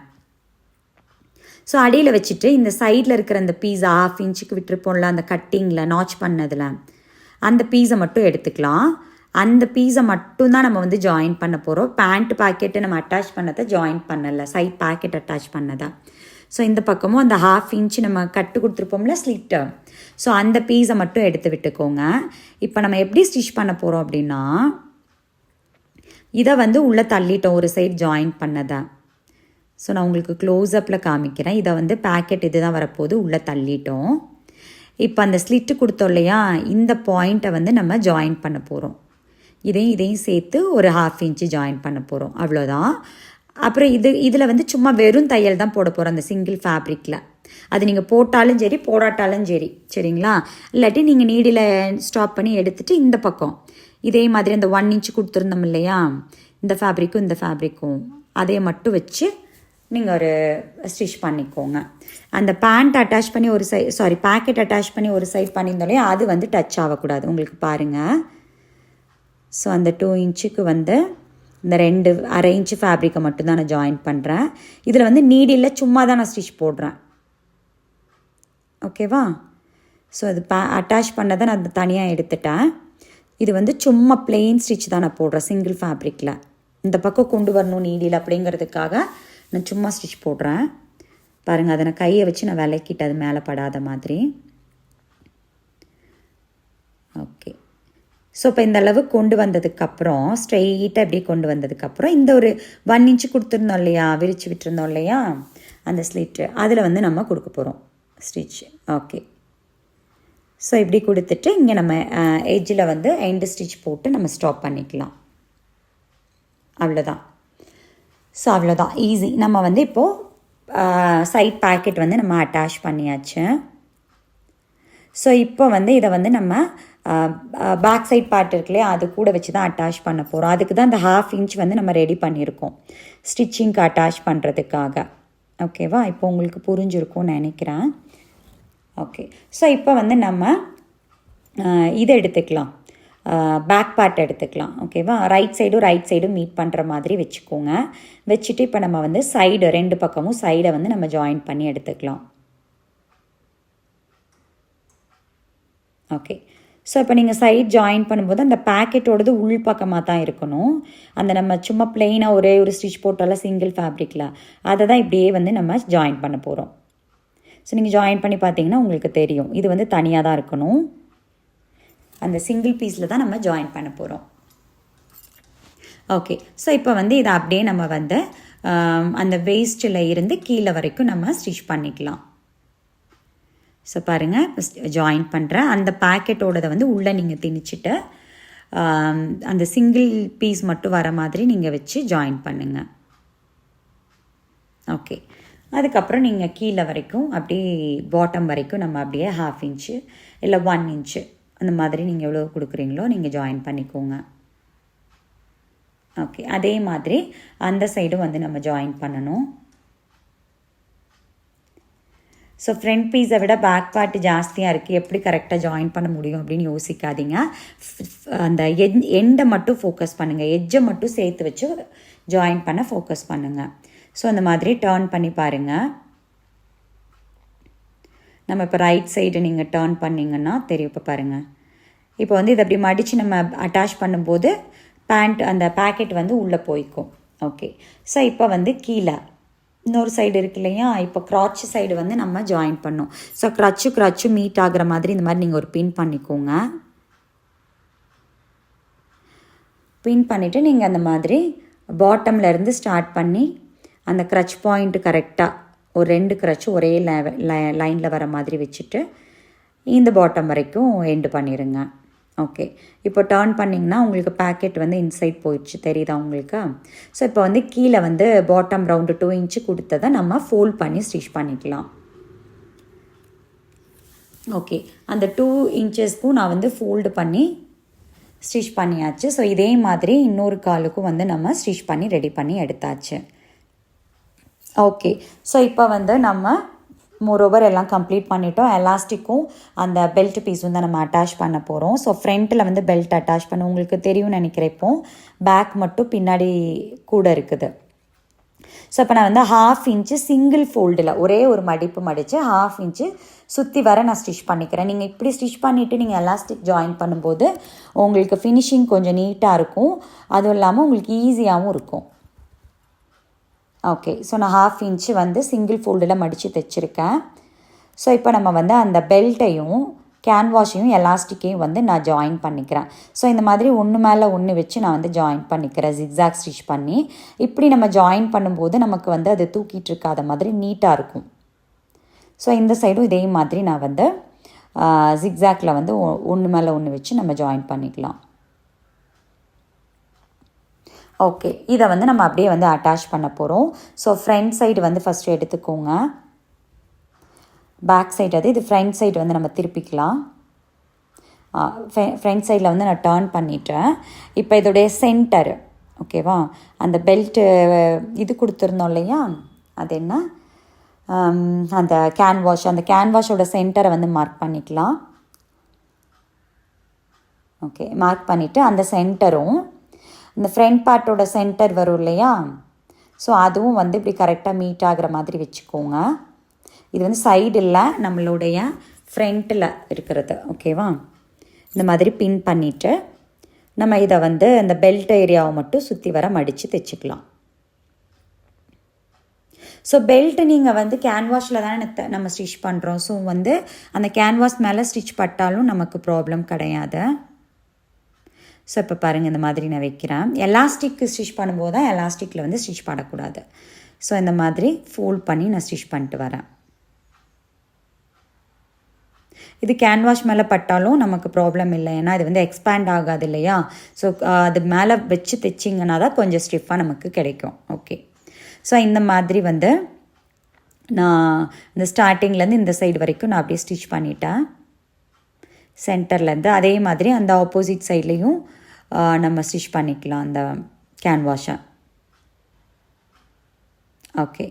ஸோ அடியில் வச்சுட்டு இந்த சைடில் இருக்கிற அந்த பீஸ் 1/2 இன்ச்சுக்கு விட்டுருப்போம்ல, அந்த கட்டிங்கில் நாச் பண்ணதில் அந்த பீஸை மட்டும் எடுத்துக்கலாம். அந்த பீஸை மட்டும்தான் நம்ம வந்து ஜாயின் பண்ண போகிறோம். பேண்ட் பேக்கெட்டை நம்ம அட்டாச் பண்ணதை ஜாயின் பண்ணலை, சைட் பேக்கெட் அட்டாச் பண்ணதை. ஸோ இந்த பக்கமும் அந்த 1/2 இன்ச்சு நம்ம கட்டு கொடுத்துருப்போம்ல ஸ்லிட்டு, ஸோ அந்த பீஸை மட்டும் எடுத்து விட்டுக்கோங்க. இப்போ நம்ம எப்படி ஸ்டிச் பண்ண போகிறோம் அப்படின்னா, இதை வந்து உள்ளே தள்ளிட்டோம் ஒரு சைட் ஜாயின் பண்ணதை. ஸோ நான் உங்களுக்கு க்ளோஸ்அப்பில் காமிக்கிறேன். இதை வந்து பேக்கெட் இது தான் வரப்போது, உள்ளே தள்ளிட்டோம். இப்போ அந்த ஸ்லிட்டு கொடுத்தோம் இல்லையா, இந்த பாயிண்ட்டை வந்து நம்ம ஜாயின் பண்ண போகிறோம். இதையும் சேர்த்து ஒரு 1/2 இன்ச்சு ஜாயின் பண்ண போகிறோம். அவ்வளோதான். அப்புறம் இதில் வந்து சும்மா வெறும் தையல் தான் போட போகிறோம் அந்த சிங்கிள் ஃபேப்ரிக்கில். அது நீங்கள் போட்டாலும் சரி போடாட்டாலும் சரி, சரிங்களா? இல்லாட்டி நீங்கள் நீடில் ஸ்டாப் பண்ணி எடுத்துகிட்டு இந்த பக்கம் இதே மாதிரி அந்த 1 இன்ச்சு கொடுத்துருந்தோம் இல்லையா, இந்த ஃபேப்ரிக்கும் அதே மட்டும் வச்சு நீங்கள் ஒரு ஸ்டிச் பண்ணிக்கோங்க. அந்த பேண்ட் அட்டாச் பண்ணி ஒரு பேக்கெட் அட்டாச் பண்ணி ஒரு சைட் பண்ணியிருந்தோம் இல்லையா, அது வந்து டச் ஆகக்கூடாது. உங்களுக்கு பாருங்கள். ஸோ அந்த 2 இன்ச்சுக்கு வந்து இந்த 2 1/2 இன்ச்சு ஃபேப்ரிக்கை மட்டும்தான் நான் ஜாயின் பண்ணுறேன். இதில் வந்து நீடில் சும்மா தான் நான் ஸ்டிச் போடுறேன். ஓகேவா? ஸோ அது அட்டாச் பண்ணதை நான் தனியாக எடுத்துட்டேன். இது வந்து சும்மா பிளெயின் ஸ்டிச் தான் நான் போடுறேன் சிங்கிள் ஃபேப்ரிக்கில். இந்த பக்கம் கொண்டு வரணும் நீடில் அப்படிங்கிறதுக்காக நான் சும்மா ஸ்டிச் போடுறேன். பாருங்கள், அதை நான் கையை வச்சு நான் விளக்கிட்டு அது மேலே படாத மாதிரி. ஓகே. ஸோ இப்போ இந்த அளவு கொண்டு வந்ததுக்கப்புறம் ஸ்ட்ரெயிட்டாக இப்படி கொண்டு வந்ததுக்கப்புறம் இந்த ஒரு 1 இன்ச்சு கொடுத்துருந்தோம் இல்லையா, விரித்து விட்டுருந்தோம் இல்லையா அந்த ஸ்லிட்டு, அதில் வந்து நம்ம கொடுக்க போகிறோம் ஸ்டிச். ஓகே. ஸோ இப்படி கொடுத்துட்டு இங்கே நம்ம எட்ஜில் வந்து எண்டு ஸ்டிச் போட்டு நம்ம ஸ்டாப் பண்ணிக்கலாம். அவ்வளோதான். ஸோ அவ்வளோதான், ஈஸி. நம்ம வந்து இப்போது சைட் பேக்கெட் வந்து நம்ம அட்டாச் பண்ணியாச்சு. ஸோ இப்போ வந்து இதை வந்து நம்ம பேக் சைட் பார்ட் இருக்குல்லையே அது கூட வச்சு தான் அட்டாச் பண்ண போகிறோம். அதுக்கு தான் இந்த 1/2 இன்ச் வந்து நம்ம ரெடி பண்ணியிருக்கோம் ஸ்டிச்சிங்க்கு அட்டாச் பண்ணுறதுக்காக. ஓகேவா? இப்போ உங்களுக்கு புரிஞ்சிருக்கும்னு நினைக்கிறேன். ஓகே. ஸோ இப்போ வந்து நம்ம இதை எடுத்துக்கலாம், பேக் பார்ட் எடுத்துக்கலாம். ஓகேவா? ரைட் சைடும் மீட் பண்ணுற மாதிரி வச்சுக்கோங்க. வச்சுட்டு இப்போ நம்ம வந்து சைடு 2 பக்கமும் சைடை வந்து நம்ம ஜாயின் பண்ணி எடுத்துக்கலாம். ஓகே. ஸோ இப்போ நீங்கள் சைட் ஜாயின் பண்ணும்போது அந்த பேக்கெட்டோடது உள் பக்கமாக தான் இருக்கணும். அந்த நம்ம சும்மா பிளெயினாக ஒரே ஒரு ஸ்டிச் போட்டாலும் சிங்கிள் ஃபேப்ரிக்கில் அதை தான் இப்படியே வந்து நம்ம ஜாயின் பண்ண போகிறோம். ஸோ நீங்கள் ஜாயின் பண்ணி பார்த்தீங்கன்னா உங்களுக்கு தெரியும், இது வந்து தனியாக தான் இருக்கணும். அந்த சிங்கிள் பீஸில் தான் நம்ம ஜாயின் பண்ண போகிறோம். ஓகே. ஸோ இப்போ வந்து இதை அப்படியே நம்ம வந்து அந்த வேஸ்ட்டில் இருந்து கீழே வரைக்கும் நம்ம ஸ்டிச் பண்ணிக்கலாம். ஸோ பாருங்கள், ஜாயின் பண்ணுறேன். அந்த பேக்கெட்டோடதை வந்து உள்ளே நீங்கள் திணிச்சிட்டு அந்த சிங்கிள் பீஸ் மட்டும் வர மாதிரி நீங்கள் வச்சு ஜாயின் பண்ணுங்கள். ஓகே. அதுக்கப்புறம் நீங்கள் கீழே வரைக்கும் அப்படியே பாட்டம் வரைக்கும் நம்ம அப்படியே 1/2 இன்ச்சு இல்லை 1 இன்ச்சு அந்த மாதிரி நீங்கள் எவ்வளோ கொடுக்குறீங்களோ நீங்கள் ஜாயின் பண்ணிக்கோங்க. ஓகே. அதே மாதிரி அந்த சைடும் வந்து நம்ம ஜாயின் பண்ணணும். ஸோ ஃப்ரண்ட் பீஸை விட பேக் பார்ட் ஜாஸ்தியாக இருக்குது, எப்படி கரெக்டாக ஜாயின் பண்ண முடியும் அப்படின்னு யோசிக்காதீங்க. அந்த எண்டை மட்டும் ஃபோக்கஸ் பண்ணுங்கள், எட்ஜை மட்டும் சேர்த்து வச்சு ஜாயின் பண்ண ஃபோக்கஸ் பண்ணுங்கள். ஸோ அந்த மாதிரி டர்ன் பண்ணி பாருங்கள். நம்ம இப்போ ரைட் சைடு நீங்கள் டர்ன் பண்ணிங்கன்னா தெரியும். இப்போ பாருங்கள், இப்போ வந்து இதை அப்படி மடித்து நம்ம அட்டாச் பண்ணும்போது அந்த பேக்கெட் வந்து உள்ளே போய்க்கும். ஓகே. ஸோ இப்போ வந்து கீழே இன்னொரு சைடு இருக்கு இல்லையா, இப்போ க்ராட்ச் சைடு வந்து நம்ம ஜாயின் பண்ணோம். ஸோ க்ரச்சு மீட் ஆகிற மாதிரி இந்த மாதிரி நீங்கள் ஒரு பின் பண்ணிக்கோங்க. பின் பண்ணிவிட்டு நீங்கள் அந்த மாதிரி பாட்டமில் இருந்து ஸ்டார்ட் பண்ணி அந்த க்ரச் பாயிண்ட்டு கரெக்டாக ஒரு 2 க்ரச்சு ஒரே லைனில் வர மாதிரி வச்சுட்டு இந்த பாட்டம் வரைக்கும் எண்டு பண்ணிடுங்க. ஓகே. இப்போ டர்ன் பண்ணிங்கன்னா உங்களுக்கு பேக்கெட் வந்து இன்சைட் போயிடுச்சு, தெரியுதா உங்களுக்கு? ஸோ இப்போ வந்து கீழே வந்து பாட்டம் ரவுண்டு 2 இன்ச்சு கொடுத்ததை நம்ம ஃபோல்ட் பண்ணி ஸ்டிச் பண்ணிக்கலாம். ஓகே. அந்த 2 இன்ச்சஸ்க்கும் நான் வந்து ஃபோல்டு பண்ணி ஸ்டிச் பண்ணியாச்சு. ஸோ இதே மாதிரி இன்னொரு காலுக்கும் வந்து நம்ம ஸ்டிச் பண்ணி ரெடி பண்ணி எடுத்தாச்சு. ஓகே. ஸோ இப்போ வந்து நம்ம மோரோவர் எல்லாம் கம்ப்ளீட் பண்ணிட்டோம். எலாஸ்டிக்கும் அந்த பெல்ட் பீஸ் வந்து நம்ம அட்டாச் பண்ண போகிறோம். ஸோ ஃப்ரண்ட்டில் வந்து பெல்ட் அட்டாச் பண்ண உங்களுக்கு தெரியும்னு நினைக்கிறேன். இப்போ பேக் மட்டும் பின்னாடி கூட இருக்குது. ஸோ இப்போ நான் வந்து 1/2 இன்ச்சு சிங்கிள் ஃபோல்டில் ஒரே ஒரு மடிப்பு மடித்து 1/2 இன்ச்சு சுற்றி வர நான் ஸ்டிச் பண்ணிக்கிறேன். நீங்கள் இப்படி ஸ்டிச் பண்ணிவிட்டு நீங்கள் எலாஸ்டிக் ஜாயின் பண்ணும்போது உங்களுக்கு ஃபினிஷிங் கொஞ்சம் நீட்டாக இருக்கும், அதுவும் இல்லாமல் உங்களுக்கு ஈஸியாகவும் இருக்கும். ஓகே. ஸோ நான் 1/2 இன்ச்சு வந்து சிங்கிள் ஃபோல்டில் மடித்து தைச்சிருக்கேன். ஸோ இப்போ நம்ம வந்து அந்த பெல்ட்டையும் கேன்வாஷையும் எலாஸ்டிக்கையும் வந்து நான் ஜாயின் பண்ணிக்கிறேன். ஸோ இந்த மாதிரி ஒன்று மேலே ஒன்று வச்சு நான் வந்து ஜாயின் பண்ணிக்கிறேன், ஜிக்ஸாக் ஸ்டிச் பண்ணி. இப்படி நம்ம ஜாயின் பண்ணும்போது நமக்கு வந்து அது தூக்கிட்டு இருக்காத மாதிரி நீட்டாக இருக்கும். ஸோ இந்த சைடும் இதே மாதிரி நான் வந்து ஜிக்ஸாக்ல வந்து ஒன்று மேலே ஒன்று வச்சு நம்ம ஜாயின் பண்ணிக்கலாம். ஓகே. இதை வந்து நம்ம அப்படியே வந்து அட்டாச் பண்ண போகிறோம். ஸோ ஃப்ரண்ட் சைடு வந்து ஃபஸ்ட்டு எடுத்துக்கோங்க, பேக் சைடு அது இது ஃப்ரண்ட் சைடு வந்து நம்ம திருப்பிக்கலாம். ஃப்ரண்ட் சைடில் வந்து நான் டர்ன் பண்ணிட்டேன். இப்போ இதோடைய சென்டரு ஓகேவா, அந்த பெல்ட்டு இது கொடுத்துருந்தோம் இல்லையா, அது என்ன அந்த கேன்வாஷோட சென்டரை வந்து மார்க் பண்ணிக்கலாம். ஓகே. மார்க் பண்ணிவிட்டு அந்த சென்டரும் இந்த ஃப்ரண்ட் பார்ட்டோட சென்டர் வரும் இல்லையா, ஸோ அதுவும் வந்து இப்படி கரெக்டாக மீட் ஆகிற மாதிரி வச்சுக்கோங்க. இது வந்து சைடில் நம்மளுடைய ஃப்ரண்ட்டில் இருக்கிறது. ஓகேவா? இந்த மாதிரி பின் பண்ணிவிட்டு நம்ம இதை வந்து அந்த பெல்ட் ஏரியாவை மட்டும் சுற்றி வர மடித்து தைச்சிக்கலாம். ஸோ பெல்ட்டு நீங்கள் வந்து கேன்வாஷில் தானே நம்ம ஸ்டிச் பண்ணுறோம். ஸோ வந்து அந்த கேன்வாஸ் மேலே ஸ்டிச் பட்டாலும் நமக்கு ப்ராப்ளம் கிடையாது. ஸோ இப்போ பாருங்கள், இந்த மாதிரி நான் வைக்கிறேன். எலாஸ்டிக்கு ஸ்டிச் பண்ணும்போது தான் எலாஸ்டிக்கில் வந்து ஸ்டிச் பண்ணக்கூடாது. ஸோ இந்த மாதிரி ஃபோல்ட் பண்ணி நான் ஸ்டிச் பண்ணிட்டு வரேன். இது கேன்வாஷ் மேலே பட்டாலும் நமக்கு ப்ராப்ளம் இல்லை, ஏன்னா இது வந்து எக்ஸ்பேண்ட் ஆகாது இல்லையா. ஸோ அது மேலே வச்சு தைச்சிங்கன்னா தான் கொஞ்சம் ஸ்டிஃபாக நமக்கு கிடைக்கும். ஓகே, ஸோ இந்த மாதிரி வந்து நான் இந்த ஸ்டார்டிங்லேருந்து இந்த சைடு வரைக்கும் நான் அப்படியே ஸ்டிச் பண்ணிட்டேன் சென்டர்லேருந்து. அதே மாதிரி அந்த ஆப்போசிட் சைட்லேயும் நம்ம ஸ்டிச் பண்ணிக்கலாம் அந்த கேன்வாஷை. ஓகே,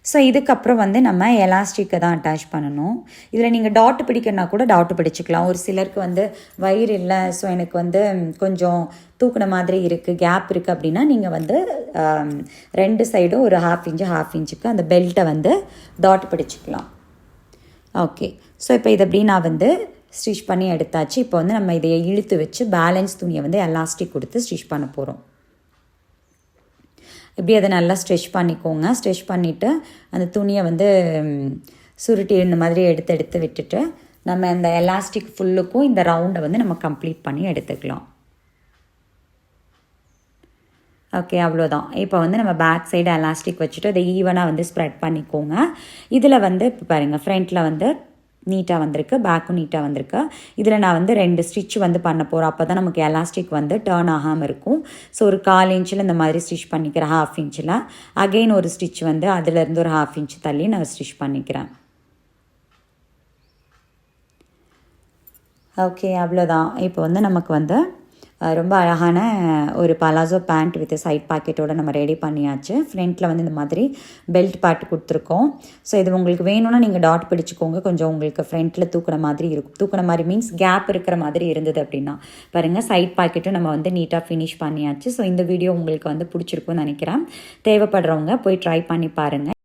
ஸோ இதுக்கப்புறம் வந்து நம்ம எலாஸ்டிக்கை தான் அட்டாச் பண்ணணும். இதில் நீங்கள் டாட் பிடிக்கணுன்னா கூட டாட் பிடிச்சிக்கலாம். ஒரு சிலருக்கு வந்து வயிறு இல்லை, ஸோ எனக்கு வந்து கொஞ்சம் தூக்குன மாதிரி இருக்குது, கேப் இருக்குது அப்படின்னா நீங்கள் வந்து 2 சைடும் ஒரு ½ இன்ச்சுக்கு அந்த பெல்ட்டை வந்து டாட் பிடிச்சிக்கலாம். ஓகே, ஸோ இப்போ இதை அப்படி நான் வந்து ஸ்டிச் பண்ணி எடுத்தாச்சு. இப்போ வந்து நம்ம இதையை இழுத்து வச்சு பேலன்ஸ் துணியை வந்து எலாஸ்டிக் கொடுத்து ஸ்டிச் பண்ண போகிறோம். இப்படி அதை நல்லா ஸ்ட்ரெச் பண்ணிக்கோங்க. ஸ்ட்ரெச் பண்ணிவிட்டு அந்த துணியை வந்து சுருட்டி இந்த மாதிரி எடுத்து விட்டுட்டு நம்ம இந்த எலாஸ்டிக் ஃபுல்லுக்கும் இந்த ரவுண்டை வந்து நம்ம கம்ப்ளீட் பண்ணி எடுத்துக்கலாம். ஓகே, அவ்வளோதான். இப்போ வந்து நம்ம பேக் சைடு எலாஸ்டிக் வச்சுட்டு அதை ஈவனாக வந்து ஸ்ப்ரெட் பண்ணிக்கோங்க. இதில் வந்து இப்போ பாருங்கள், ஃப்ரண்ட்டில் வந்து நீட்டாக வந்திருக்கு, பேக்கும் நீட்டாக வந்திருக்கு. இதில் நான் வந்து 2 ஸ்டிச் வந்து பண்ண போகிறோம். அப்போ தான் நமக்கு எலாஸ்டிக் வந்து டேர்ன் ஆகாமல் இருக்கும். ஸோ ஒரு 1/4 இன்ச்சில் இந்த மாதிரி ஸ்டிச் பண்ணிக்கிறேன். ½ இன்ச்சில் அகெயின் ஒரு ஸ்டிச் வந்து அதிலேருந்து ஒரு ½ இன்ச் தள்ளி நான் ஸ்டிச் பண்ணிக்கிறேன். ஓகே, அவ்வளோதான். இப்போ வந்து நமக்கு வந்து ரொம்ப அழகான ஒரு பலாசோ பேண்ட் வித் சைட் பாக்கெட்டோடு நம்ம ரெடி பண்ணியாச்சு. ஃப்ரண்ட்டில் வந்து இந்த மாதிரி பெல்ட் பார்ட் கொடுத்துருக்கோம். ஸோ இது உங்களுக்கு வேணும்னா நீங்கள் டாட் பிடிச்சிக்கோங்க. கொஞ்சம் உங்களுக்கு ஃப்ரண்ட்டில் தூக்குன மாதிரி இருக்கும். தூக்குன மாதிரி மீன்ஸ் கேப் இருக்கிற மாதிரி இருந்தது அப்படின்னா பாருங்கள், சைட் பாக்கெட்டும் நம்ம வந்து நீட்டாக ஃபினிஷ் பண்ணியாச்சு. ஸோ இந்த வீடியோ உங்களுக்கு வந்து பிடிச்சிருக்குன்னு நினைக்கிறேன். தேவைப்படுறவங்க போய் ட்ரை பண்ணி பாருங்கள்.